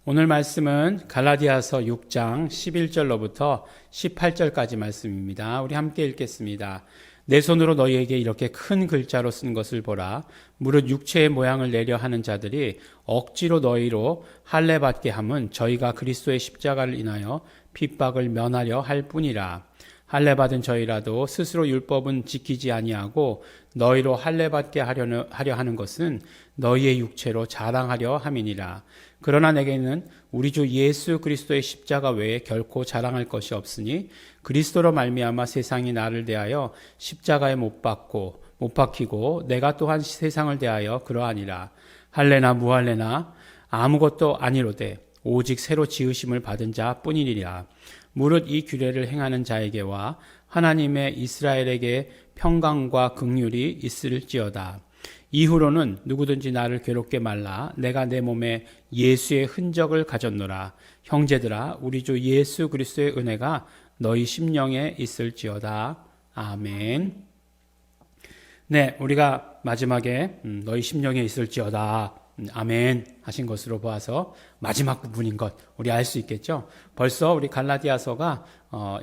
오늘 말씀은 갈라디아서 6장 11절로부터 18절까지 말씀입니다. 우리 함께 읽겠습니다. 내 손으로 너희에게 이렇게 큰 글자로 쓴 것을 보라. 무릇 육체의 모양을 내려 하는 자들이 억지로 너희로 할례받게 함은 저희가 그리스도의 십자가를 인하여 핍박을 면하려 할 뿐이라. 할례받은 저희라도 스스로 율법은 지키지 아니하고 너희로 할례받게 하려 하는 것은 너희의 육체로 자랑하려 함이니라. 그러나 내게는 우리 주 예수 그리스도의 십자가 외에 결코 자랑할 것이 없으니 그리스도로 말미암아 세상이 나를 대하여 십자가에 못 박히고 내가 또한 세상을 대하여 그러하니라. 할례나 무할례나 아무것도 아니로되 오직 새로 지으심을 받은 자뿐이니라. 무릇 이 규례를 행하는 자에게와 하나님의 이스라엘에게 평강과 긍휼이 있을지어다. 이후로는 누구든지 나를 괴롭게 말라. 내가 내 몸에 예수의 흔적을 가졌노라. 형제들아, 우리 주 예수 그리스도의 은혜가 너희 심령에 있을지어다. 아멘. 네, 우리가 마지막에 너희 심령에 있을지어다. 아멘 하신 것으로 보아서 마지막 부분인 것 우리 알 수 있겠죠. 벌써 우리 갈라디아서가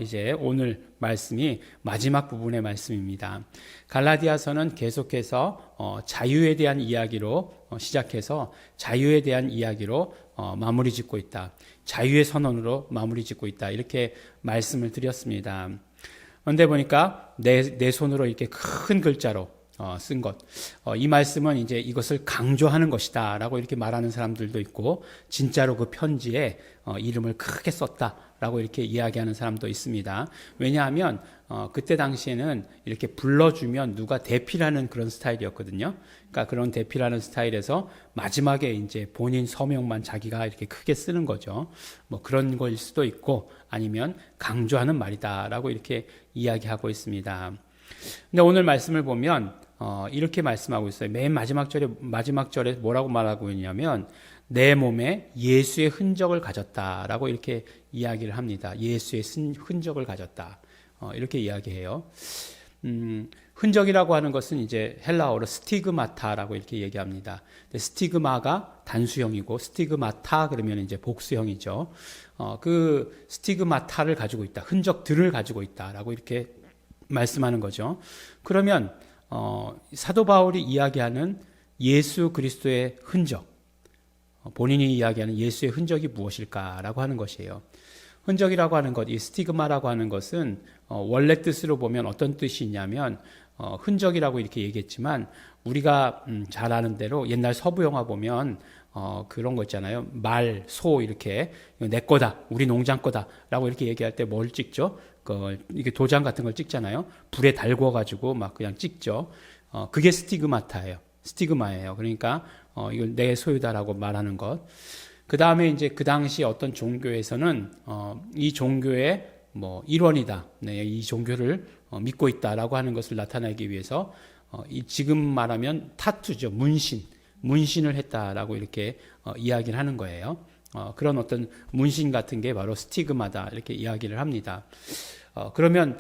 이제 오늘 말씀이 마지막 부분의 말씀입니다. 갈라디아서는 계속해서 자유에 대한 이야기로 시작해서 자유에 대한 이야기로 마무리 짓고 있다. 자유의 선언으로 마무리 짓고 있다. 이렇게 말씀을 드렸습니다. 그런데 보니까 내 손으로 이렇게 큰 글자로 쓴 것. 이 말씀은 이제 이것을 강조하는 것이다 라고 이렇게 말하는 사람들도 있고, 진짜로 그 편지에 이름을 크게 썼다라고 이렇게 이야기하는 사람도 있습니다. 왜냐하면 그때 당시에는 이렇게 불러주면 누가 대필하는 그런 스타일이었거든요. 그러니까 그런 대필하는 스타일에서 마지막에 이제 본인 서명만 자기가 이렇게 크게 쓰는 거죠. 뭐 그런 거일 수도 있고, 아니면 강조하는 말이다라고 이렇게 이야기하고 있습니다. 근데 오늘 말씀을 보면 이렇게 말씀하고 있어요. 맨 마지막 절에 뭐라고 말하고 있냐면 내 몸에 예수의 흔적을 가졌다라고 이렇게 이야기를 합니다. 예수의 흔적을 가졌다. 이렇게 이야기해요. 흔적이라고 하는 것은 이제 헬라어로 스티그마타라고 이렇게 얘기합니다. 스티그마가 단수형이고 스티그마타 그러면 이제 복수형이죠. 그 스티그마타를 가지고 있다. 흔적들을 가지고 있다라고 이렇게 말씀하는 거죠. 그러면 사도 바울이 이야기하는 예수 그리스도의 흔적, 본인이 이야기하는 예수의 흔적이 무엇일까라고 하는 것이에요. 흔적이라고 하는 것, 이 스티그마라고 하는 것은 원래 뜻으로 보면 어떤 뜻이 있냐면 흔적이라고 이렇게 얘기했지만 우리가 잘 아는 대로 옛날 서부 영화 보면 그런 거 있잖아요. 말, 소 이렇게 내 거다, 우리 농장 거다라고 이렇게 얘기할 때 뭘 찍죠? 이게 도장 같은 걸 찍잖아요. 불에 달궈가지고 막 그냥 찍죠. 그게 스티그마예요. 그러니까 이걸 내 소유다라고 말하는 것. 그 다음에 이제 그 당시 어떤 종교에서는 이 종교의 뭐 일원이다. 네, 이 종교를 믿고 있다라고 하는 것을 나타내기 위해서 지금 말하면 타투죠. 문신을 했다라고 이렇게 이야기를 하는 거예요. 그런 어떤 문신 같은 게 바로 스티그마다 이렇게 이야기를 합니다. 그러면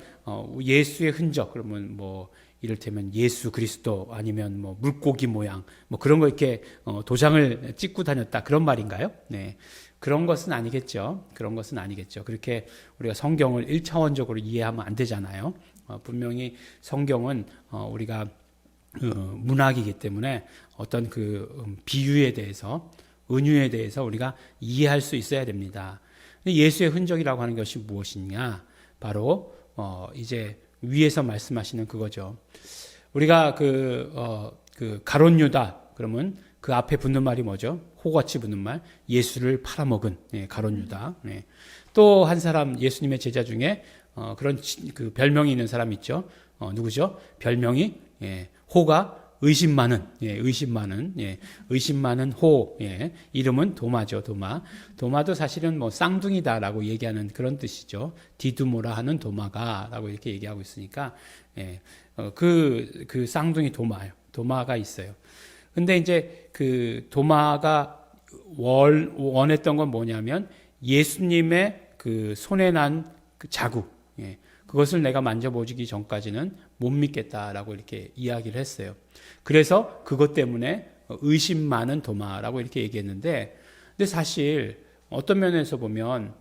예수의 흔적, 그러면 뭐 이를테면 예수 그리스도 아니면 뭐 물고기 모양 뭐 그런 거 이렇게 도장을 찍고 다녔다 그런 말인가요? 네. 그런 것은 아니겠죠. 그렇게 우리가 성경을 1차원적으로 이해하면 안 되잖아요. 분명히 성경은 우리가 문학이기 때문에 어떤 그 비유에 대해서, 은유에 대해서 우리가 이해할 수 있어야 됩니다. 예수의 흔적이라고 하는 것이 무엇이냐? 바로 이제 위에서 말씀하시는 그거죠. 우리가 그 가룟 유다 그러면 그 앞에 붙는 말이 뭐죠? 호같이 붙는 말, 예수를 팔아먹은 가룟 유다. 또 한 사람 예수님의 제자 중에 그런 그 별명이 있는 사람 있죠. 누구죠? 별명이 호가 의심 많은 호, 이름은 도마죠, 도마도 사실은 뭐 쌍둥이다라고 얘기하는 그런 뜻이죠. 디두모라 하는 도마가라고 이렇게 얘기하고 있으니까, 그 쌍둥이 도마가 있어요. 근데 이제 그 도마가 원했던 건 뭐냐면 예수님의 그 손에 난 그 자국, 그것을 내가 만져보기 전까지는 못 믿겠다라고 이렇게 이야기를 했어요. 그래서 그것 때문에 의심 많은 도마라고 이렇게 얘기했는데, 근데 사실 어떤 면에서 보면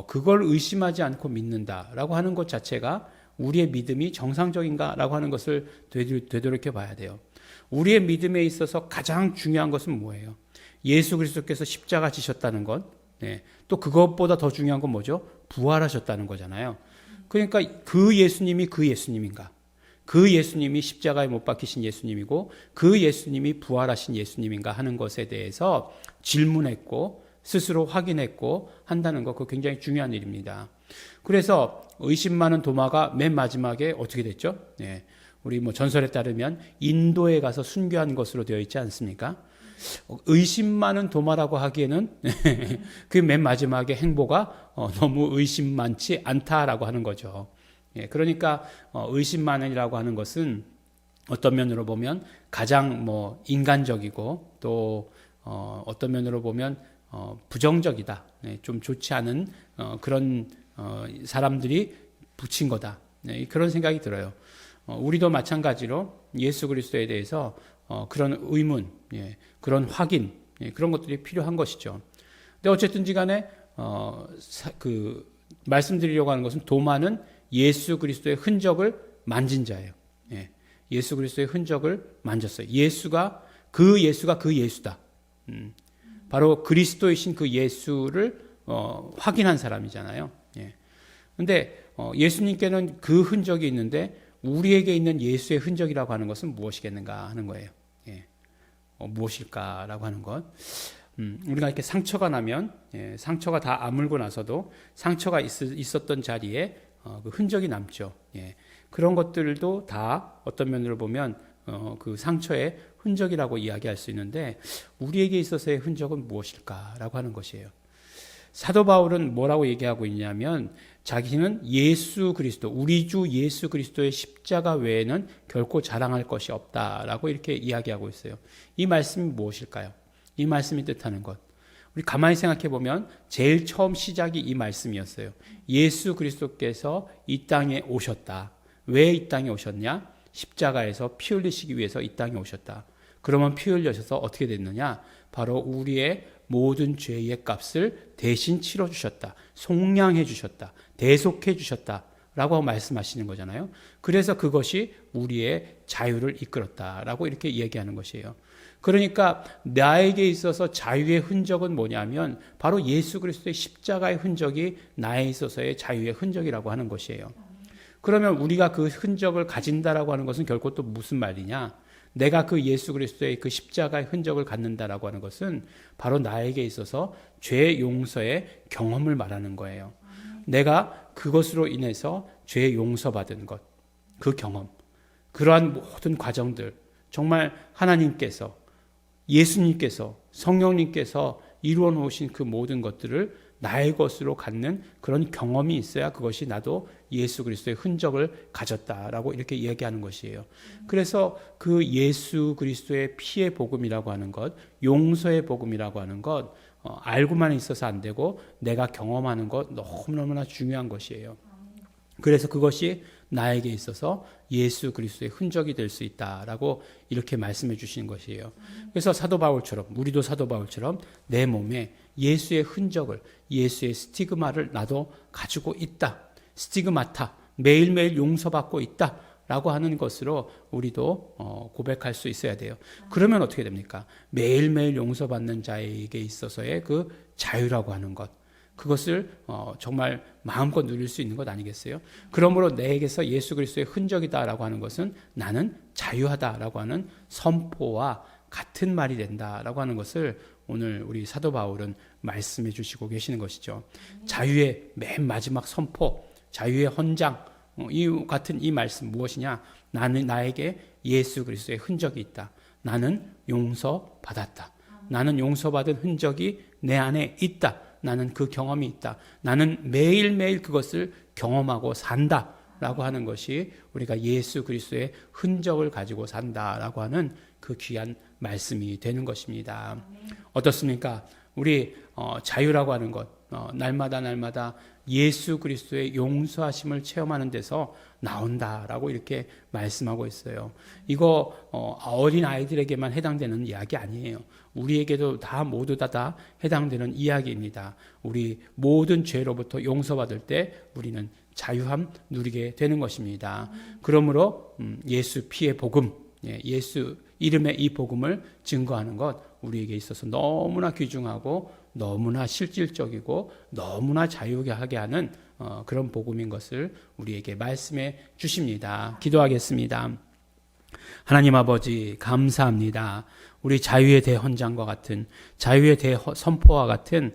그걸 의심하지 않고 믿는다라고 하는 것 자체가 우리의 믿음이 정상적인가라고 하는 것을 되돌이켜 봐야 돼요. 우리의 믿음에 있어서 가장 중요한 것은 뭐예요? 예수 그리스도께서 십자가 지셨다는 것, 또 그것보다 더 중요한 건 뭐죠? 부활하셨다는 거잖아요. 그러니까 그 예수님이 그 예수님인가? 그 예수님이 십자가에 못 박히신 예수님이고 그 예수님이 부활하신 예수님인가 하는 것에 대해서 질문했고 스스로 확인했고 한다는 것, 그거 굉장히 중요한 일입니다. 그래서 의심 많은 도마가 맨 마지막에 어떻게 됐죠? 우리 전설에 따르면 인도에 가서 순교한 것으로 되어 있지 않습니까? 의심 많은 도마라고 하기에는 그 맨 마지막에 행보가 너무 의심 많지 않다라고 하는 거죠. 그러니까 의심 많은이라고 하는 것은 어떤 면으로 보면 가장 인간적이고 또 어떤 면으로 보면 부정적이다. 좀 좋지 않은 그런 사람들이 붙인 거다. 그런 생각이 들어요. 우리도 마찬가지로 예수 그리스도에 대해서 그런 의문, 그런 확인, 그런 것들이 필요한 것이죠. 근데 어쨌든지 간에 말씀드리려고 하는 것은 도마는 예수 그리스도의 흔적을 만진 자예요. 예수 그리스도의 흔적을 만졌어요. 예수가 그 예수다. 바로 그리스도이신 그 예수를 확인한 사람이잖아요. 근데 예수님께는 그 흔적이 있는데 우리에게 있는 예수의 흔적이라고 하는 것은 무엇이겠는가 하는 거예요. 무엇일까라고 하는 것. 우리가 이렇게 상처가 나면 상처가 다 아물고 나서도 상처가 있었던 자리에 그 흔적이 남죠. 그런 것들도 다 어떤 면으로 보면 그 상처의 흔적이라고 이야기할 수 있는데 우리에게 있어서의 흔적은 무엇일까라고 하는 것이에요. 사도 바울은 뭐라고 얘기하고 있냐면 자기는 예수 그리스도, 우리 주 예수 그리스도의 십자가 외에는 결코 자랑할 것이 없다라고 이렇게 이야기하고 있어요. 이 말씀이 무엇일까요? 이 말씀이 뜻하는 것. 우리 가만히 생각해 보면 제일 처음 시작이 이 말씀이었어요. 예수 그리스도께서 이 땅에 오셨다. 왜 이 땅에 오셨냐? 십자가에서 피 흘리시기 위해서 이 땅에 오셨다. 그러면 피 흘려셔서 어떻게 됐느냐? 바로 우리의 모든 죄의 값을 대신 치러주셨다. 속량해 주셨다. 대속해 주셨다. 라고 말씀하시는 거잖아요. 그래서 그것이 우리의 자유를 이끌었다라고 이렇게 얘기하는 것이에요. 그러니까 나에게 있어서 자유의 흔적은 뭐냐면 바로 예수 그리스도의 십자가의 흔적이 나에 있어서의 자유의 흔적이라고 하는 것이에요. 그러면 우리가 그 흔적을 가진다라고 하는 것은 결코 또 무슨 말이냐? 내가 그 예수 그리스도의 그 십자가의 흔적을 갖는다라고 하는 것은 바로 나에게 있어서 죄 용서의 경험을 말하는 거예요. 내가 그것으로 인해서 죄 용서받은 것, 그 경험, 그러한 모든 과정들, 정말 하나님께서, 예수님께서, 성령님께서 이루어 놓으신 그 모든 것들을 나의 것으로 갖는 그런 경험이 있어야 그것이 나도 예수 그리스도의 흔적을 가졌다라고 이렇게 얘기하는 것이에요. 그래서 그 예수 그리스도의 피의 복음이라고 하는 것, 용서의 복음이라고 하는 것, 알고만 있어서 안 되고 내가 경험하는 것 너무너무나 중요한 것이에요. 그래서 그것이 나에게 있어서 예수 그리스도의 흔적이 될 수 있다라고 이렇게 말씀해 주시는 것이에요. 그래서 사도 바울처럼, 우리도 사도 바울처럼 내 몸에 예수의 흔적을, 예수의 스티그마를 나도 가지고 있다. 스티그마타, 매일매일 용서받고 있다. 라고 하는 것으로 우리도 고백할 수 있어야 돼요. 그러면 어떻게 됩니까? 매일매일 용서받는 자에게 있어서의 그 자유라고 하는 것, 그것을 정말 마음껏 누릴 수 있는 것 아니겠어요? 그러므로 내게서 예수 그리스도의 흔적이다라고 하는 것은 나는 자유하다라고 하는 선포와 같은 말이 된다라고 하는 것을 오늘 우리 사도 바울은 말씀해 주시고 계시는 것이죠. 자유의 맨 마지막 선포, 자유의 헌장, 이 같은 이 말씀 무엇이냐? 나에게 예수 그리스도의 흔적이 있다. 나는 용서받았다. 나는 용서받은 흔적이 내 안에 있다. 나는 그 경험이 있다. 나는 매일매일 그것을 경험하고 산다라고 하는 것이 우리가 예수 그리스도의 흔적을 가지고 산다라고 하는 그 귀한 말씀이 되는 것입니다. 어떻습니까? 우리 자유라고 하는 것, 날마다 예수 그리스도의 용서하심을 체험하는 데서 나온다라고 이렇게 말씀하고 있어요. 이거 어린 아이들에게만 해당되는 이야기 아니에요. 우리에게도 모두 다 해당되는 이야기입니다. 우리 모든 죄로부터 용서받을 때 우리는 자유함 누리게 되는 것입니다. 그러므로 예수 피의 복음, 예수 이름의 이 복음을 증거하는 것 우리에게 있어서 너무나 귀중하고 너무나 실질적이고 너무나 자유하게 하게 하는 그런 복음인 것을 우리에게 말씀해 주십니다. 기도하겠습니다. 하나님 아버지 감사합니다. 우리 자유의 대헌장과 같은 자유의 대선포와 같은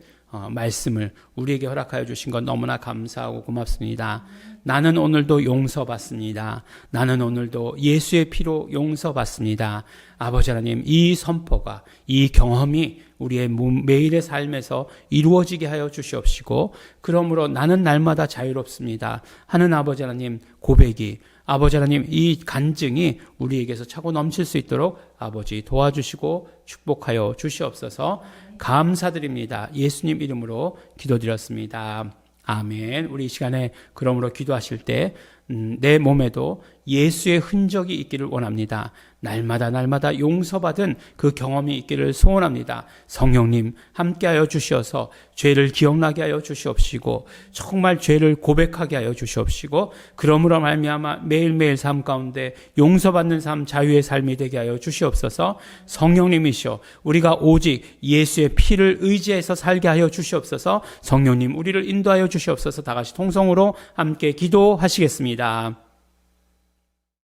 말씀을 우리에게 허락하여 주신 것 너무나 감사하고 고맙습니다. 나는 오늘도 용서받습니다. 나는 오늘도 예수의 피로 용서받습니다. 아버지 하나님, 이 선포가, 이 경험이 우리의 매일의 삶에서 이루어지게 하여 주시옵시고, 그러므로 나는 날마다 자유롭습니다 하는 아버지 하나님 고백이, 아버지 하나님 이 간증이 우리에게서 차고 넘칠 수 있도록 아버지 도와주시고 축복하여 주시옵소서. 감사드립니다. 예수님 이름으로 기도드렸습니다. 아멘. 우리 이 시간에 그러므로 기도하실 때 내 몸에도 예수의 흔적이 있기를 원합니다. 날마다 용서받은 그 경험이 있기를 소원합니다. 성령님 함께하여 주시어서 죄를 기억나게 하여 주시옵시고 정말 죄를 고백하게 하여 주시옵시고 그러므로 말미암아 매일매일 삶 가운데 용서받는 삶, 자유의 삶이 되게 하여 주시옵소서. 성령님이시여 우리가 오직 예수의 피를 의지해서 살게 하여 주시옵소서. 성령님 우리를 인도하여 주시옵소서. 다 같이 통성으로 함께 기도하시겠습니다.